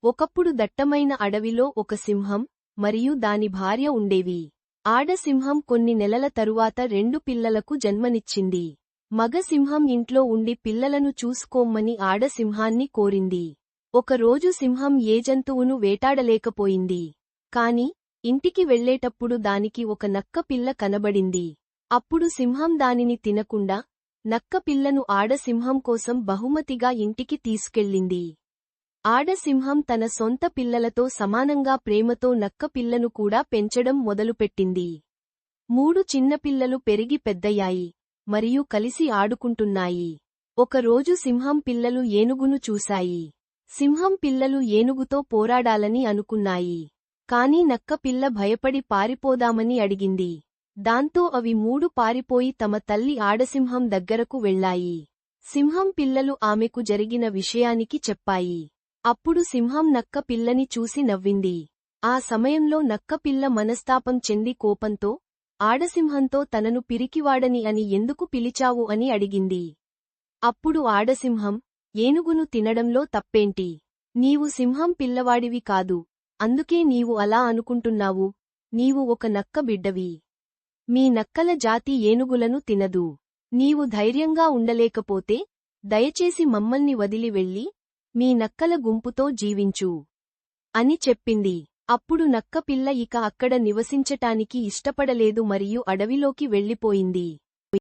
ఒకప్పుడు దట్టమైన అడవిలో ఒక సింహం మరియు దాని భార్య ఉండేవి. ఆడ సింహం కొన్ని నెలల తరువాత 2 పిల్లలకు జన్మనిచ్చింది. మగ సింహం ఇంట్లో ఉండి పిల్లలను చూసుకోమ్మని ఆడ సింహాన్ని కోరింది. ఒకరోజు సింహం ఏ జంతువును వేటాడలేకపోయింది. కాని ఇంటికి వెళ్లేటప్పుడు దానికి ఒక నక్క పిల్ల కనబడింది. అప్పుడు సింహం దానిని తినకుండా నక్క పిల్లను ఆడ సింహం కోసం బహుమతిగా ఇంటికి తీసుకెళ్ళింది. ఆడసింహం తన సొంత పిల్లలతో సమానంగా ప్రేమతో నక్క పిల్లను కూడా పెంచడం మొదలుపెట్టింది. 3 చిన్నపిల్లలు పెరిగి పెద్దయ్యాయి మరియు కలిసి ఆడుకుంటున్నాయి. ఒకరోజు సింహం పిల్లలు ఏనుగును చూశాయి. సింహం పిల్లలు ఏనుగుతో పోరాడాలని అనుకున్నాయి. కాని నక్క పిల్ల భయపడి పారిపోదామని అడిగింది. దాంతో అవి 3 పారిపోయి తమ తల్లి ఆడసింహం దగ్గరకు వెళ్లాయి. సింహం పిల్లలు ఆమెకు జరిగిన విషయానికి చెప్పాయి. అప్పుడు సింహం నక్క పిల్లని చూసి నవ్వింది. ఆ సమయంలో నక్క పిల్ల మనస్తాపం చెంది కోపంతో ఆడసింహంతో తనను పిరికివాడని అని ఎందుకు పిలిచావు అని అడిగింది. అప్పుడు ఆడసింహం, ఏనుగును తినడంలో తప్పేంటి? నీవు సింహం పిల్లవాడివి కాదు, అందుకే నీవు అలా అనుకుంటున్నావు. నీవు ఒక నక్క బిడ్డవి. మీ నక్కల జాతి ఏనుగులను తినదు. నీవు ధైర్యంగా ఉండలేకపోతే దయచేసి మమ్మల్ని వదిలి వెళ్ళి మీ నక్కల గుంపుతో జీవించు అని చెప్పింది. అప్పుడు నక్క పిల్ల ఇక అక్కడ నివసించటానికి ఇష్టపడలేదు మరియు అడవిలోకి వెళ్ళిపోయింది.